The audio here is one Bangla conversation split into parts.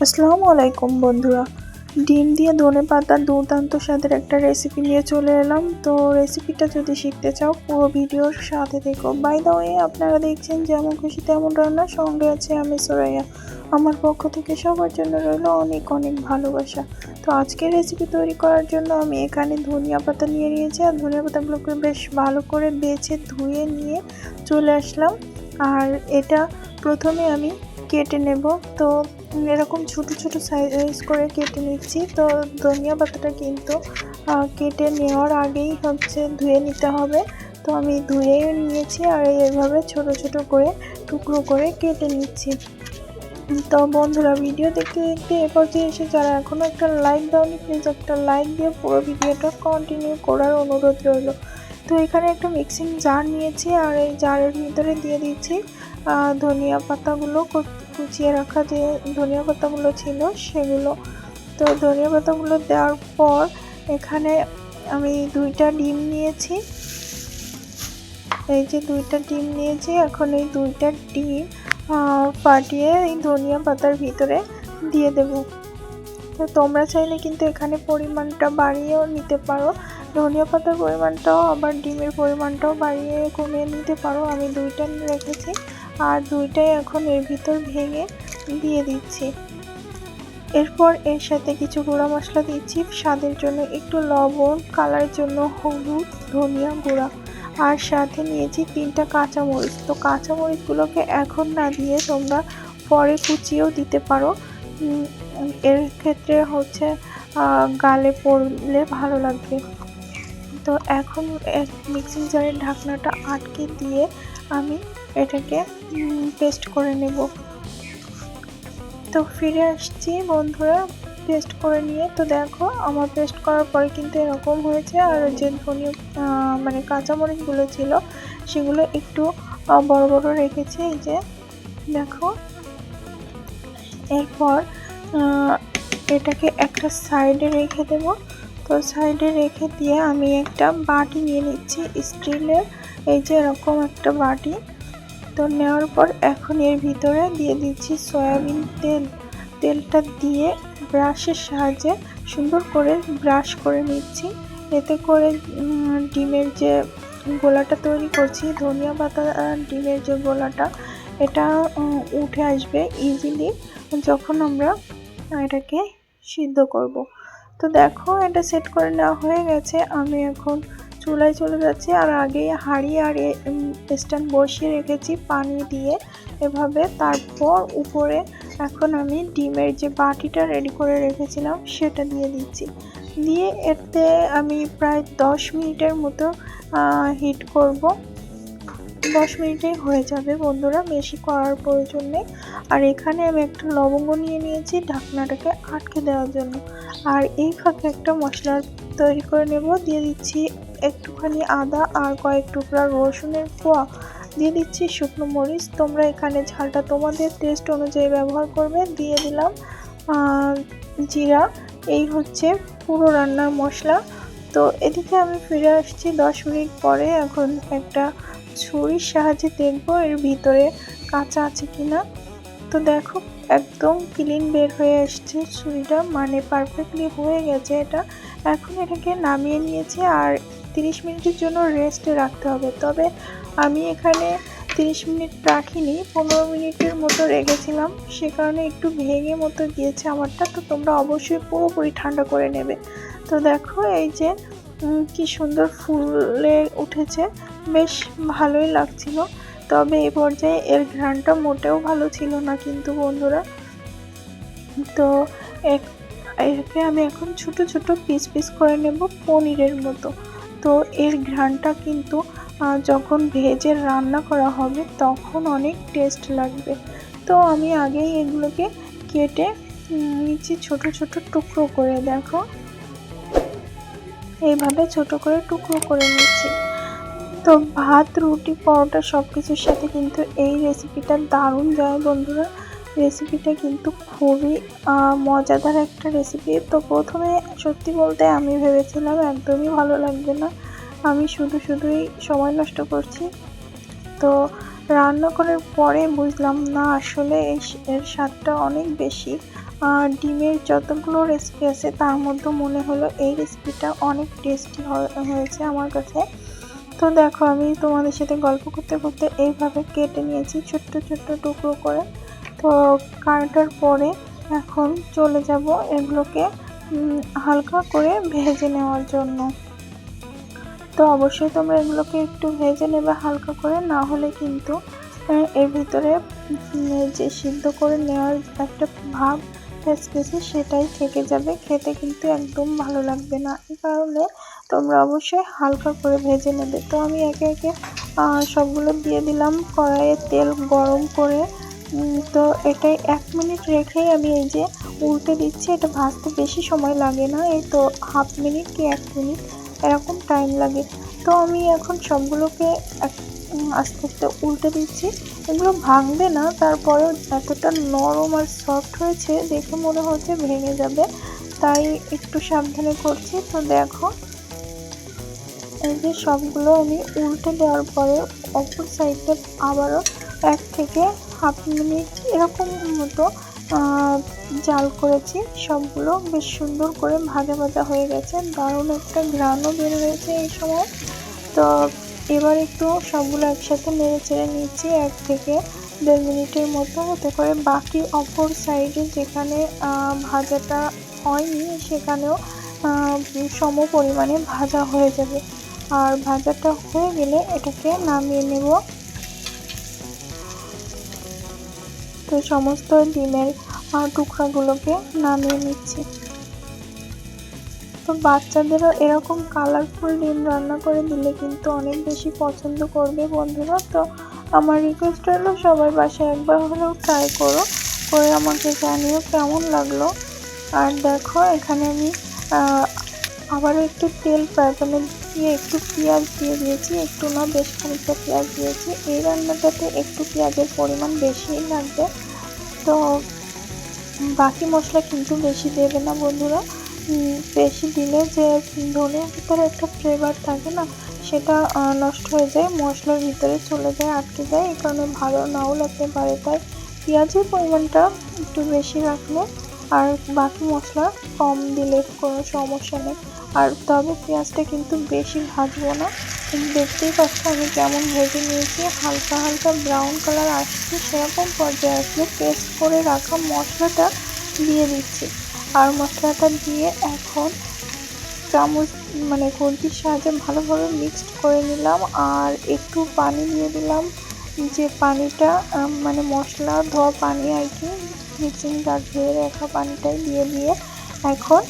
আসসালামু আলাইকুম বন্ধুরা, ডিম দিয়ে ধনেপাতার দুর্দান্ত স্বাদের একটা রেসিপি নিয়ে চলে এলাম। তো রেসিপিটা যদি শিখতে চাও পুরো ভিডিওর সাথে দেখো। বাই দ্য ওয়ে, আপনারা দেখছেন যেমন খুশি তেমন রান্না, সঙ্গে আছে আমি সুরাইয়া। আমার পক্ষ থেকে সবার জন্য রইল অনেক অনেক ভালোবাসা। তো আজকের রেসিপি তৈরি করার জন্য আমি এখানে ধনিয়া পাতা নিয়ে নিয়েছি, আর ধনিয়া পাতাগুলোকে বেশ ভালো করে বেছে ধুয়ে নিয়ে চলে আসলাম। আর এটা প্রথমে আমি কেটে নেব। তো এরকম ছোট ছোট সাইজ করে কেটে নিচ্ছি। তো ধনিয়া পাতাটা কিন্তু কেটে নেওয়ার আগেই ধুয়ে নিতে হবে। তো আমি ধুয়ে নিয়েছি আর এইভাবে ছোট ছোট করে টুকরো করে কেটে নিচ্ছি। তো বন্ধুরা, ভিডিও দেখতে দেখতে এ পর্যায়ে এসে যারা এখনও একটা লাইক দাওনি, প্লিজ একটা লাইক দিয়ে পুরো ভিডিওটা কন্টিনিউ করার অনুরোধ রইল। তো এখানে একটা মিক্সিং জার নিয়েছি, আর এই জারের ভিতরে দিয়ে দিচ্ছি ধনিয়া পাতাগুলো, কুচিয়ে রাখা যে ধনিয়া পাতাগুলো ছিল সেগুলো। তো ধনিয়া পাতাগুলো দেওয়ার পর এখানে আমি দুইটা ডিম নিয়েছি। এই যে দুইটা ডিম নিয়েছি, এখন এই দুইটা ডিম ফাটিয়ে এই ধনিয়া পাতার ভিতরে দিয়ে দেব। তো তোমরা চাইলে কিন্তু এখানে পরিমাণটা বাড়িয়েও নিতে পারো, ধনিয়া পাতার পরিমাণটাও আবার ডিমের পরিমাণটাও বাড়িয়ে কমিয়ে নিতে পারো। আমি দুইটা রেখেছি আর দুইটাই এখন এর ভিতর ভেঙে দিয়ে দিচ্ছি। এরপর এর সাথে কিছু গুঁড়া মশলা দিচ্ছি স্বাদের জন্য, একটু লবণ, কালারের জন্য হলুদ, ধনিয়া গুঁড়া, আর সাথে নিয়েছি 3টা কাঁচামরিচ। তো কাঁচামরিচগুলোকে এখন না দিয়ে তোমরা পরে কুচিয়েও দিতে পারো, এর ক্ষেত্রে গালে পড়লে ভালো লাগবে। তো এখন মিক্সিং জারের ঢাকনাটা আটকে দিয়ে আমি এটাকে পেস্ট করে নেব। তো ফিরে আসছি বন্ধুরা পেস্ট করে নিয়ে। তো দেখো আমার পেস্ট করার পরে কিন্তু এরকম হয়েছে। আর যে ধনিয়া কাঁচামরিচগুলো ছিল সেগুলো একটু বড় বড় রেখেছি, এই যে দেখো। এরপর এটাকে একটা সাইডে রেখে দেব। তো সাইডে রেখে দিয়ে আমি একটা বাটি নিয়ে নিচ্ছি স্টিলের, এই যে এরকম একটা বাটি। তো নেওয়ার পর এখন এর ভিতরে দিয়ে দিচ্ছি সয়াবিন তেল। তেলটা দিয়ে ব্রাশের সাহায্যে সুন্দর করে ব্রাশ করে নিচ্ছি। এতে করে ডিমের যে গোলাটা তৈরি করছি, ধনিয়া পাতা ডিমের যে গোলাটা, এটা উঠে আসবে ইজিলি যখন আমরা এটাকে সিদ্ধ করব। তো দেখো এটা সেট করে নেওয়া হয়ে গেছে। আমি এখন চুলায় চলে যাচ্ছি, আর আগে হাঁড়ি আর স্ট্যান্ড বসিয়ে রেখেছি পানি দিয়ে এভাবে। তারপর উপরে এখন আমি ডিমের যে বাটিটা রেডি করে রেখেছিলাম সেটা দিয়ে দিচ্ছি। দিয়ে এতে আমি প্রায় 10 মিনিটের মতো হিট করব। 10 মিনিটেই হয়ে যাবে বন্ধুরা, বেশি করার প্রয়োজন নেই। আর এখানে আমি একটা লবঙ্গ নিয়ে নিয়েছি ঢাকনাটাকে আটকে দেওয়ার জন্য। আর এই ফাঁকে একটা মশলা তৈরি করে নেব। দিয়ে দিচ্ছি একটুখানি আদা আর কয়েক টুকরা রসুনের কোয়া, দিয়ে দিচ্ছি শুকনো মরিচ। তোমরা এখানে ঝালটা তোমাদের টেস্ট অনুযায়ী ব্যবহার করবে। দিয়ে দিলাম জিরা। এই হচ্ছে পুরো রান্নার মশলা। তো এদিকে আমি ফিরে আসছি 10 মিনিট পরে। এখন একটা ছুরির সাহায্যে দেখবো এর ভিতরে কাঁচা আছে কিনা। তো দেখো একদম ক্লিন বের হয়ে আসছে ছুরিটা, মানে পারফেক্টলি হয়ে গেছে এটা। এখন এটাকে নামিয়ে নিয়েছি আর 30 মিনিটের জন্য রেস্টে রাখতে হবে। তবে আমি এখানে 30 মিনিট রাখিনি, 15 মিনিটের মতো রেখেছিলাম, সে কারণে একটু ভেঙে মতো গিয়েছে আমারটা। তো তোমরা অবশ্যই পুরোপুরি ঠান্ডা করে নেবে। তো দেখো এই যে কি সুন্দর ফুলে উঠেছে, বেশ ভালোই লাগছিল। তবে এই পর্যায়ে এর ঘ্রাণটা মোটেও ভালো ছিল না কিন্তু বন্ধুরা। তো একে আমি এখন ছোট ছোট পিস পিস করে নেব পনিরের মতো। তো এর ঘ্রাণটা কিন্তু যখন ভেজে রান্না করা হবে তখন অনেক টেস্ট লাগবে। তো আমি আগেই এগুলোকে কেটে নিচ্ছি ছোট ছোট টুকরো করে, দেখো এইভাবে ছোট করে টুকরো করে নিচ্ছি। তো ভাত, রুটি, পরোটা সব কিছুর সাথে কিন্তু এই রেসিপিটা দারুণ যায় বন্ধুরা। রেসিপিটা কিন্তু খুবই মজাদার একটা রেসিপি। তো প্রথমে সত্যি বলতে আমি ভেবেছিলাম একদমই ভালো লাগবে না, আমি শুধুই সময় নষ্ট করছি। তো রান্না করার পরে বুঝলাম না আসলে এর স্বাদটা অনেক বেশি। ডিমের যতগুলো রেসিপি আছে তার মধ্যে মনে হলো এই রেসিপিটা অনেক টেস্টি হয়েছে আমার কাছে। তো দেখো আমি তোমাদের সাথে গল্প করতে করতে এইভাবে কেটে নিয়েছি ছোট্ট ছোট্ট টুকরো করে। তো কাটার পরে এখন চলে যাব এগুলোকে হালকা করে ভেজে নেওয়ার জন্য। তো অবশ্যই তোমরা এগুলোকে একটু ভেজে নেবে হালকা করে, না হলে কিন্তু এর ভিতরে যে সিদ্ধ করে নেওয়ার একটা ভাব ফেসফেসে সেটাই থেকে যাবে, খেতে কিন্তু একদম ভালো লাগবে না। এই কারণে তোমরা অবশ্যই হালকা করে ভেজে নেবে। তো আমি একে একে সবগুলো দিয়ে দিলাম কড়াইয়ে তেল গরম করে। তো এটাই 1 মিনিট রেখেই আমি এই যে উল্টে দিচ্ছি। এটা ভাজতে বেশি সময় লাগে না, এই তো হাফ মিনিট কি 1 মিনিট এরকম টাইম লাগে। তো আমি এখন সবগুলোকে আস্তে আস্তে উল্টে দিচ্ছি। এগুলো ভাঙবে না, তারপরেও এতটা নরম আর সফট হয়েছে দেখে মনে হচ্ছে ভেঙে যাবে, তাই একটু সাবধানে করছি। তো দেখো এই যে সবগুলো আমি উল্টে দেওয়ার পরে অপর সাইডটা আবারও 1 থেকে হাফ মিনিট এরকম মতো জাল করেছি। সবগুলো বেশ সুন্দর করে ভাজা ভাজা হয়ে গেছে, দারুণ একটা ঘ্রাণও বের হয়েছে এই সময়। তো এবার একটু সবগুলো একসাথে নেড়ে চেড়ে নিচ্ছি 1 থেকে 1.5 মিনিটের মতো, হতে করে বাকি অপর সাইডে যেখানে ভাজাটা হয়নি সেখানেও সম পরিমাণে ভাজা হয়ে যাবে। আর ভাজাটা হয়ে গেলে এটাকে নামিয়ে নেব। তো সমস্ত ডিমের টুকরাগুলোকে নামিয়ে নিচ্ছি। তো বাচ্চাদেরও এরকম কালারফুল ডিম রান্না করে দিলে কিন্তু অনেক বেশি পছন্দ করবে বন্ধুরা। তো আমার রিকোয়েস্ট হলো সবাই বাসায় একবার হলেও ট্রাই করো, করে আমাকে জানিও কেমন লাগলো। আর দেখো এখানে আমি আবারও একটু তেল ফ্রাই প্যানে দিয়ে একটু পেঁয়াজ দিয়ে দিয়েছি, একটু না বেশ খানিকটা পেঁয়াজ দিয়েছি। এই রান্নাটাতে একটু পেঁয়াজের পরিমাণ বেশিই লাগবে। তো বাকি মশলা কিন্তু বেশি দেবে না বন্ধুরা, বেশি দিলে যে ধনের ভিতরে একটা ফ্লেভার থাকে না সেটা নষ্ট হয়ে যায়, মশলার ভিতরে চলে যায়, আটকে যায়, এই কারণে ভালো নাও লাগতে পারে। তাই পেঁয়াজের পরিমাণটা একটু বেশি রাখলে আর বাকি মশলা কম দিলে কোনো সমস্যা নেই। আর তবে পেঁয়াজটা কিন্তু বেশি ভাজবো না, দেখতেই পাচ্ছ আমি কেমন ভেজে নিয়েছি, হালকা হালকা ব্রাউন কালার আসছে, সেরকম পর্যায়ে আসলে পেস্ট করে রাখা মশলাটা দিয়ে দিচ্ছি। আর মশলাটা দিয়ে এখন চামচ মানে খুন্তির সাহায্যে ভালোভাবে মিক্সড করে নিলাম। আর একটু পানি দিয়ে দিলাম, যে পানিটা মানে মশলা ধোয়া পানি আর কি, মিক্সিং জার ধুয়ে রাখা পানিটাই দিয়ে এখন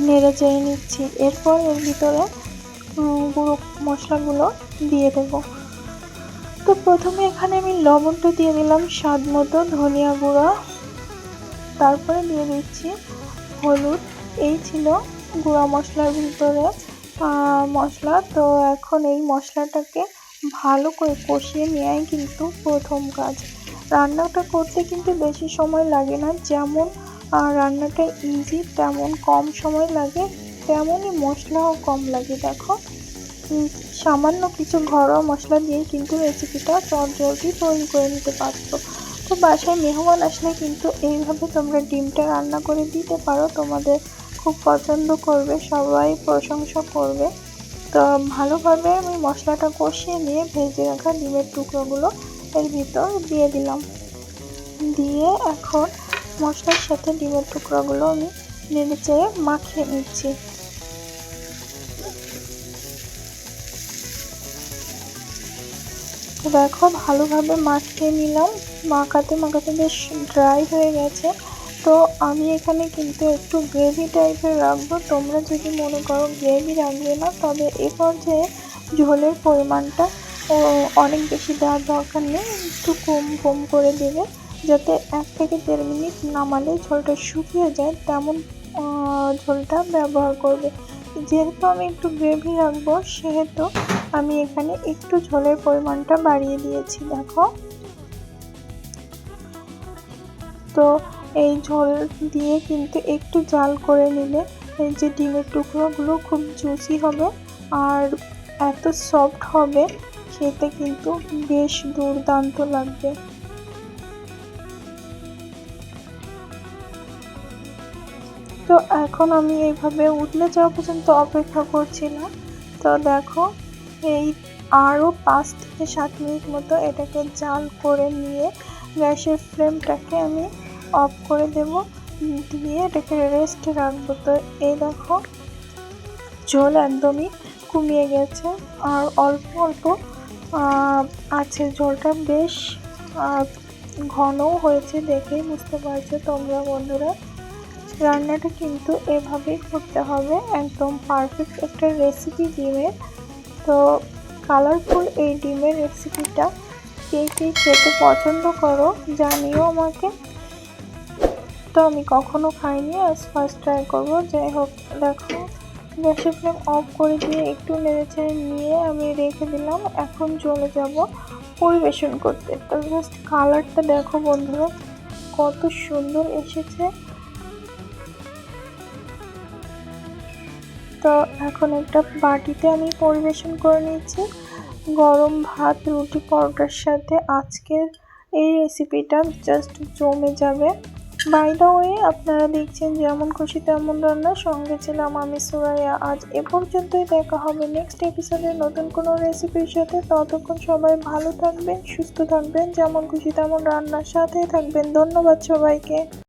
নেড়ে চেড়ে নিচ্ছি। এরপর এর ভিতরে গুঁড়ো মশলাগুলো দিয়ে দেব। তো প্রথমে এখানে আমি লবণটা দিয়ে দিলাম স্বাদ মতো, ধনিয়া গুঁড়া, তারপরে দিয়ে দিচ্ছি হলুদ। এই ছিল গুঁড়া মশলার ভিতরে মশলা। তো এখন এই মশলাটাকে ভালো করে কষিয়ে নেওয়াই কিন্তু প্রথম কাজ। রান্নাটা করতে কিন্তু বেশি সময় লাগে না, যেমন রান্নাটা ইজি তেমন কম সময় লাগে, তেমনই মশলাও কম লাগে। দেখো সামান্য কিছু ঘরোয়া মশলা দিয়ে কিন্তু রেসিপিটা চটজলদি তৈরি করে নিতে পারতো। তো বাসায় মেহমান আসলে কিন্তু এইভাবে তোমরা ডিমটা রান্না করে দিতে পারো, তোমাদের খুব পছন্দ করবে, সবাই প্রশংসা করবে। তো ভালোভাবে আমি মশলাটা কষিয়ে নিয়ে ভেজে রাখা ডিমের টুকরোগুলো এর ভিতর দিয়ে দিলাম। দিয়ে এখন মশলার সাথে ডিমের টুকরোগুলো আমি নেড়ে চেড়ে মাখিয়ে নিচ্ছি। দেখো ভালোভাবে মাখিয়ে নিলাম, মাখাতে মাখাতে বেশ ড্রাই হয়ে গেছে। তো আমি এখানে কিন্তু একটু গ্রেভি টাইপের রাখবো, তোমরা যদি মনে করো গ্রেভি রাখবে না তবে এ পর্যায়ে ঝোলের পরিমাণটা অনেক বেশি দেওয়ার দরকার নেই, একটু কম কম করে দেবে, যাতে 1 থেকে 1.5 মিনিট নামালে ঝোলটা শুকিয়ে যায় তেমন ঝোলটা ব্যবহার করবে। যেহেতু আমি একটু গ্রেভি রাখবো সেহেতু আমি এখানে একটু ঝোলের পরিমাণটা বাড়িয়ে দিয়েছি। দেখো তো এই ঝোল দিয়ে কিন্তু একটু জাল করে নিলে এই যে ডিমের টুকরোগুলো খুব জুসি হবে আর এত সফট হবে, খেতে কিন্তু বেশ দুর্দান্ত লাগবে। তো এখন আমি এইভাবে উতলে যাওয়া পর্যন্ত অপেক্ষা করছিলাম। তো দেখো এই আরও 5 থেকে 7 মিনিট মতো এটাকে জাল করে নিয়ে গ্যাসের ফ্লেমটাকে আমি অফ করে দেব, দিয়ে এটাকে রেস্টে রাখবো। তো এই দেখো ঝোল একদমই কমিয়ে গেছে আর অল্প অল্প আছে, ঝোলটা বেশ ঘনও হয়েছে, দেখেই বুঝতে পারছো তোমরা বন্ধুরা। রান্নাটা কিন্তু এভাবেই করতে হবে, একদম পারফেক্ট একটা রেসিপি ডিমের। তো কালারফুল এই ডিমের রেসিপিটা কে কে খেতে পছন্দ করো জানিও আমাকে। তো আমি কখনো খাইনি, আজ ফার্স্ট ট্রাই করবো। যাই হোক দেখো গ্যাসের ফ্লেম অফ করে দিয়ে একটু নেড়েচেড়ে নিয়ে আমি রেখে দিলাম। এখন চলে যাব পরিবেশন করতে। তো জাস্ট কালারটা দেখো বন্ধুরা কত সুন্দর এসেছে। তো এখন একটা বাটিতে আমি পরিবেশন করে নিচ্ছি গরম ভাত, রুটি, পরোটার সাথে আজকের এই রেসিপিটা জাস্ট জমে যাবে। বাই দ্য ওয়ে আপনারা দেখছেন যেমন খুশি তেমন রান্না, সঙ্গে ছিলাম আমি সুরাইয়া। আজ এ পর্যন্তই, দেখা হবে নেক্সট এপিসোডে নতুন কোনো রেসিপির সাথে। ততক্ষণ সবাই ভালো থাকবেন, সুস্থ থাকবেন, যেমন খুশি তেমন রান্নার সাথেই থাকবেন। ধন্যবাদ সবাইকে।